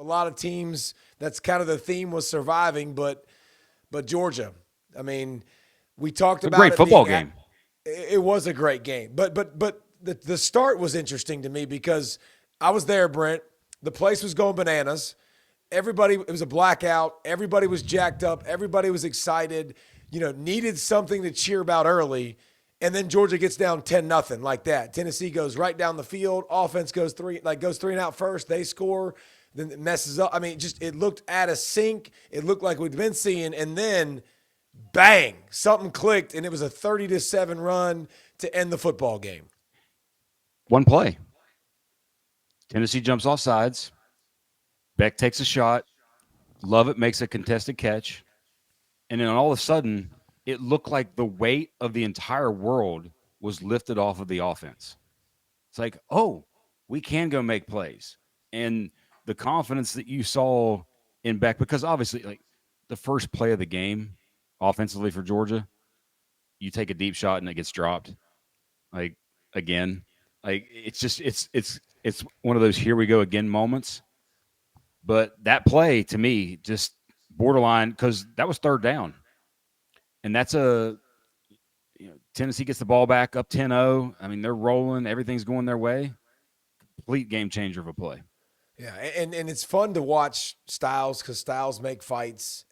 lot of teams, that's kind of the theme, was surviving, but Georgia, I mean, we talked It's a about great it football being game. it was a great game. But the start was interesting to me because I was there, Brent. The place was going bananas. Everybody, it was a blackout. Everybody was jacked up. Everybody was excited, needed something to cheer about early. And then Georgia gets down 10-0 like that. Tennessee goes right down the field. Offense goes three and out first. They score, then it messes up. I mean, it looked out of sync. It looked like we'd been seeing. And then bang, something clicked, and it was a 30-7 run to end the football game. One play. Tennessee jumps off sides. Beck takes a shot. Lovett makes a contested catch. And then all of a sudden, it looked like the weight of the entire world was lifted off of the offense. It's like, oh, we can go make plays. And the confidence that you saw in Beck, because obviously, like, the first play of the game offensively for Georgia, you take a deep shot and it gets dropped. Like, again, like, it's one of those here we go again moments. But that play, to me, just borderline, because that was third down. And that's Tennessee gets the ball back up 10-0. I mean, they're rolling. Everything's going their way. Complete game changer of a play. Yeah, and it's fun to watch styles because styles make fights.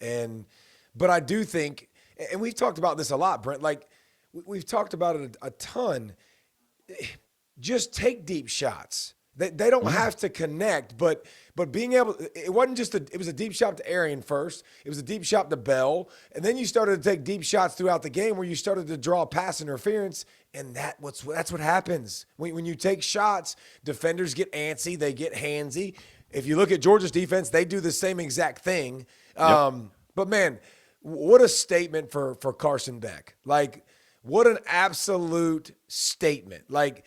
But I do think, and we've talked about this a lot, Brent, like we've talked about it a ton, just take deep shots. They don't have to connect, but being able, it wasn't just it was a deep shot to Arian first. It was a deep shot to Bell. And then you started to take deep shots throughout the game where you started to draw pass interference. And that's what happens. When you take shots, defenders get antsy, they get handsy. If you look at Georgia's defense, they do the same exact thing. Yep. But man, what a statement for Carson Beck. Like, what an absolute statement. Like,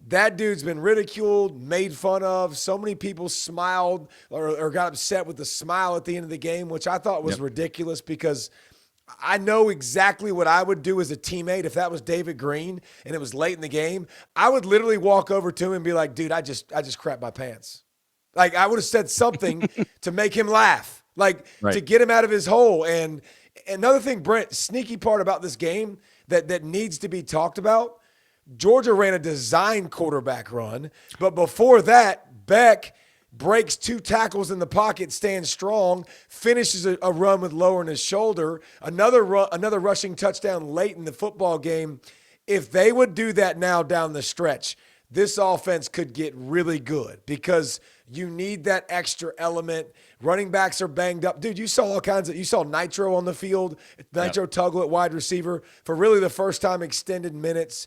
that dude's been ridiculed, made fun of. So many people smiled or got upset with the smile at the end of the game, which I thought was ridiculous because I know exactly what I would do as a teammate if that was David Green and it was late in the game. I would literally walk over to him and be like, dude, I just crapped my pants. Like, I would have said something to make him laugh, like to get him out of his hole. And another thing, Brent, sneaky part about this game that needs to be talked about, Georgia ran a design quarterback run, but before that, Beck breaks 2 tackles in the pocket, stands strong, finishes a run with lowering his shoulder, another rushing touchdown late in the football game. If they would do that now down the stretch, this offense could get really good because you need that extra element. Running backs are banged up. Dude, you saw you saw Nitro on the field, Nitro Tuggle at wide receiver for really the first time extended minutes.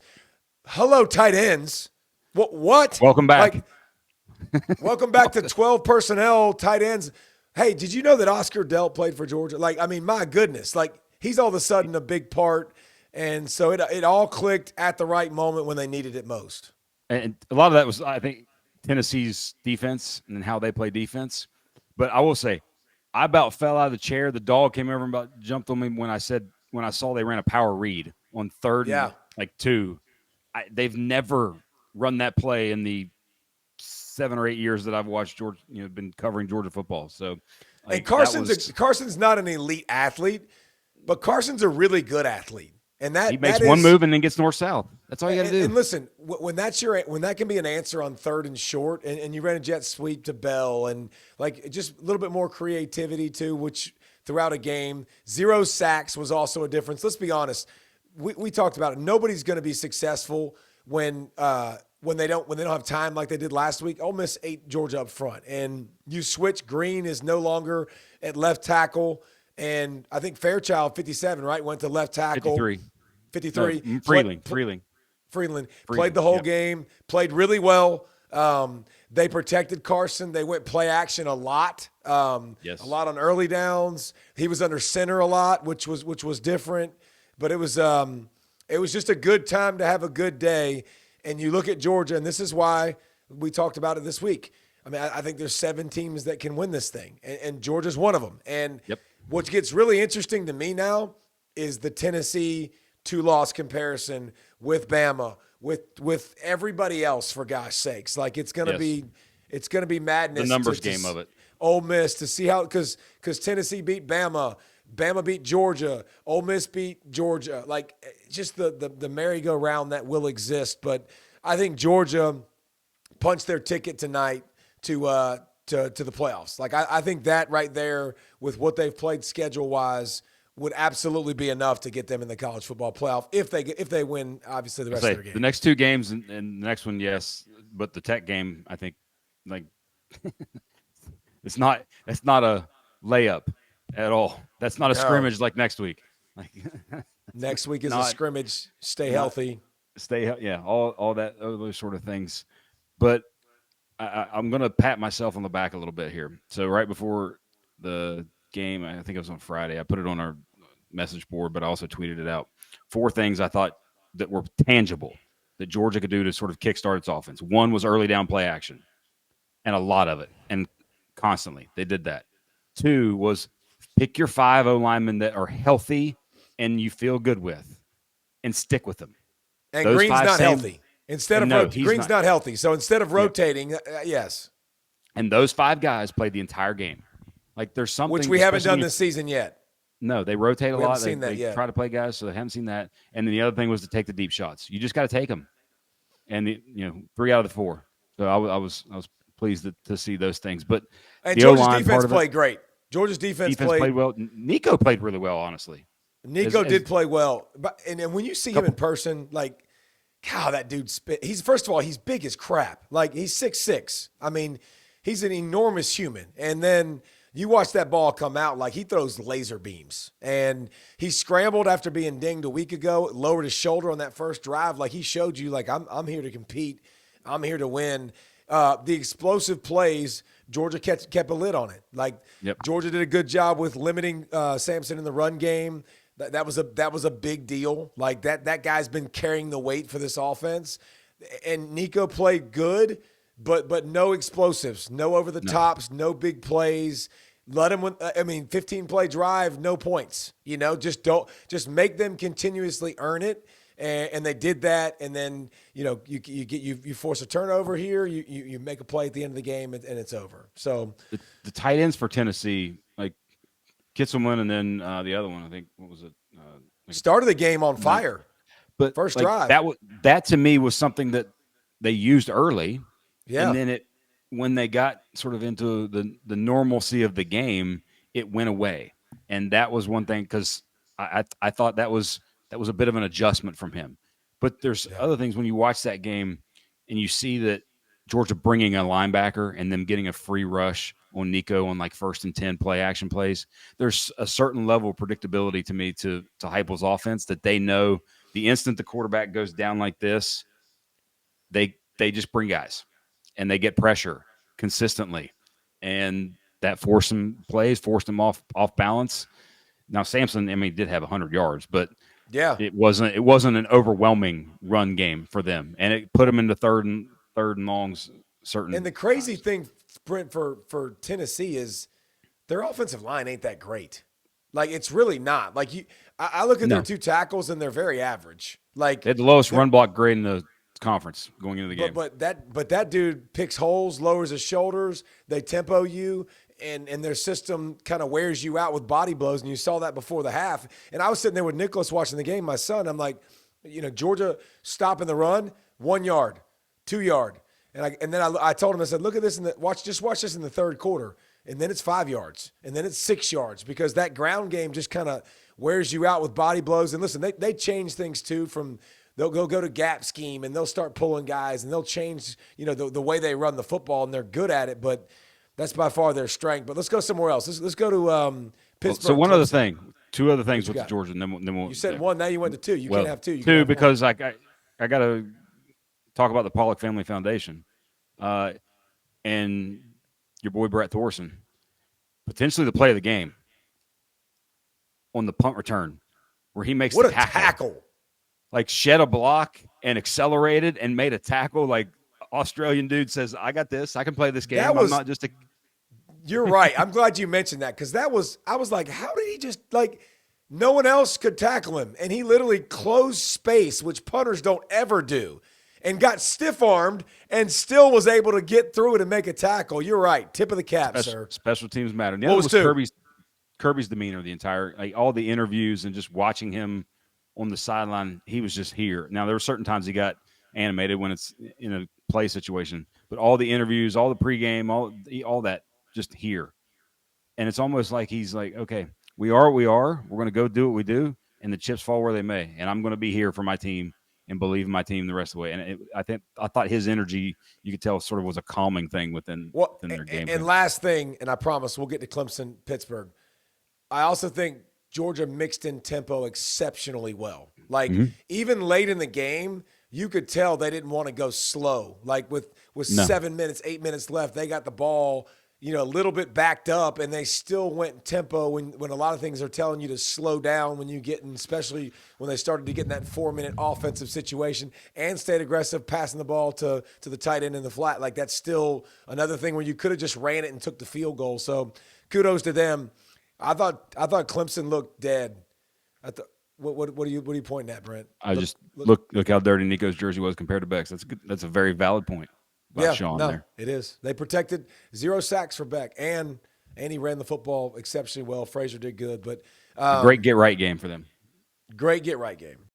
Hello, tight ends. What? Welcome back. Welcome back to 12 personnel tight ends. Hey, did you know that Oscar Dell played for Georgia? Like, I mean, my goodness. Like, he's all of a sudden a big part. And so it all clicked at the right moment when they needed it most. And a lot of that was, I think, Tennessee's defense and how they play defense. But I will say, I about fell out of the chair. The dog came over and about jumped on me when I saw they ran a power read on third and like 2. They've never run that play in the 7 or 8 years that I've watched Georgia, been covering Georgia football. So, and Carson's not an elite athlete, but Carson's a really good athlete, and he makes one move and then gets north-south. That's all you got to do. And listen, when that can be an answer on third and short, and you ran a jet sweep to Bell, and like just a little bit more creativity too, which throughout a game, 0 sacks was also a difference. Let's be honest. We talked about it. Nobody's going to be successful when they don't have time like they did last week. Ole Miss ate Georgia up front, and you switch. Green is no longer at left tackle, and I think Fairchild 57 went to left tackle. 53. No, Freeland played the whole game. Played really well. They protected Carson. They went play action a lot. A lot on early downs. He was under center a lot, which was different. But it was just a good time to have a good day. And you look at Georgia, and this is why we talked about it this week. I mean, I think there's 7 teams that can win this thing, and Georgia's one of them. And what gets really interesting to me now is the Tennessee 2-loss comparison with Bama, with everybody else, for gosh sakes. Like, it's gonna be madness. The numbers game of it. Ole Miss, to see how, because Tennessee beat Bama, Bama beat Georgia, Ole Miss beat Georgia. Like, just the merry-go-round that will exist. But I think Georgia punched their ticket tonight to the playoffs. Like, I think that right there, with what they've played schedule-wise, would absolutely be enough to get them in the college football playoff if they win, obviously, the rest of their games. The next two games and the next one, yes, but the Tech game, I think, like, it's not a layup at all. That's not a scrimmage like next week. Like, next week is a scrimmage. Stay healthy. All those sort of things. But I'm going to pat myself on the back a little bit here. So right before the game, I think it was on Friday, I put it on our message board, but I also tweeted it out. 4 things I thought that were tangible that Georgia could do to sort of kickstart its offense. One was early down play action, and a lot of it, and constantly they did that. 2 was pick your 5 O-linemen that are healthy and you feel good with, and stick with them. And Green's not healthy. Green's not healthy. So instead of rotating, yes. And those 5 guys played the entire game. Like, there's something, which we haven't done this season yet. No, they rotate a lot. They try to play guys, so they haven't seen that. And then the other thing was to take the deep shots. You just got to take them. And 3 out of the 4. So I was pleased to see those things. But and Georgia's defense played great. Georgia's defense played well. Nico played really well, honestly. Nico did play well. But and when you see him in person, like, God, that dude spit. First of all, he's big as crap. Like, he's 6'6". I mean, he's an enormous human. And then you watch that ball come out, like, he throws laser beams. And he scrambled after being dinged a week ago, lowered his shoulder on that first drive. Like, he showed you, like, I'm here to compete. I'm here to win. The explosive plays, Georgia kept a lid on it. Like, Georgia did a good job with limiting Sampson in the run game. That was a big deal. Like, that guy's been carrying the weight for this offense. And Nico played good, but no explosives, no over the tops, no big plays. Let them 15-play drive, no points. Just make them continuously earn it. And they did that, and then you force a turnover here, you make a play at the end of the game, and it's over. So the tight ends for Tennessee, like Kitselman, and then the other one, I think, what was it? Started the game on fire, but first drive. That to me was something that they used early, and then when they got sort of into the normalcy of the game, it went away, and that was one thing, because I thought that was a bit of an adjustment from him. But there's other things when you watch that game and you see that Georgia bringing a linebacker and them getting a free rush on Nico on like 1st and 10 play action plays. There's a certain level of predictability to me to Heupel's offense that they know the instant the quarterback goes down like this, they just bring guys and they get pressure consistently. And that forced them off balance. Now, Sampson, did have 100 yards, but it wasn't an overwhelming run game for them, and it put them into third and longs. And the crazy thing, Brent, for Tennessee is their offensive line ain't that great. Like, it's really not. Like, I look at their 2 tackles and they're very average. Like, they had the lowest run block grade in the conference going into the game. But that dude picks holes, lowers his shoulders. They tempo you. And their system kind of wears you out with body blows, and you saw that before the half. And I was sitting there with Nicholas watching the game, my son. I'm like, Georgia stopping the run, 1 yard, 2 yard. And then I told him, I said, look at this, watch this in the third quarter. And then it's 5 yards, and then it's 6 yards, because that ground game just kind of wears you out with body blows. And listen, they change things too they'll go to gap scheme, and they'll start pulling guys, and they'll change, the way they run the football, and they're good at it, but that's by far their strength. But let's go somewhere else. Let's go to Pittsburgh. So two other things with Georgia, and then we'll. You said one, now you went to 2. You can't have 2. You two, because I got to talk about the Pollack Family Foundation, and your boy Brett Thorson, potentially the play of the game on the punt return, where he makes what the a tackle, like shed a block and accelerated and made a tackle. Like, Australian dude says, I got this. I can play this game. I'm not just a. You're right. I'm glad you mentioned that, because I was like, how did he just, like, no one else could tackle him, and he literally closed space, which punters don't ever do. and got stiff-armed and still was able to get through it and make a tackle. You're right. Tip of the cap, sir. Special teams matter. The What other was was two? Kirby's demeanor, the entire all the interviews and just watching him on the sideline. He was just here. Now there were certain times he got animated when it's in a play situation, but all the interviews, all the pregame, all that, just here. And it's almost like he's like, okay, we are what we are. We're going to go do what we do, and the chips fall where they may. And I'm going to be here for my team and believe in my team the rest of the way. And I thought his energy, you could tell, sort of was a calming thing within their game. And last thing, and I promise we'll get to Clemson, Pittsburgh. I also think Georgia mixed in tempo exceptionally well. Like even late in the game, you could tell they didn't want to go slow. Like with 7 minutes, 8 minutes left, they got the ball, a little bit backed up, and they still went in tempo when a lot of things are telling you to slow down when you get in, especially when they started to get in that 4-minute offensive situation and stayed aggressive, passing the ball to the tight end in the flat. Like that's still another thing where you could have just ran it and took the field goal. So kudos to them. I thought Clemson looked dead. What are you pointing at, Brent? Look how dirty Nico's jersey was compared to Beck's. That's a very valid point. Sean there. It is. They protected 0 sacks for Beck, and he ran the football exceptionally well. Frazier did good, but great get right game for them. Great get right game.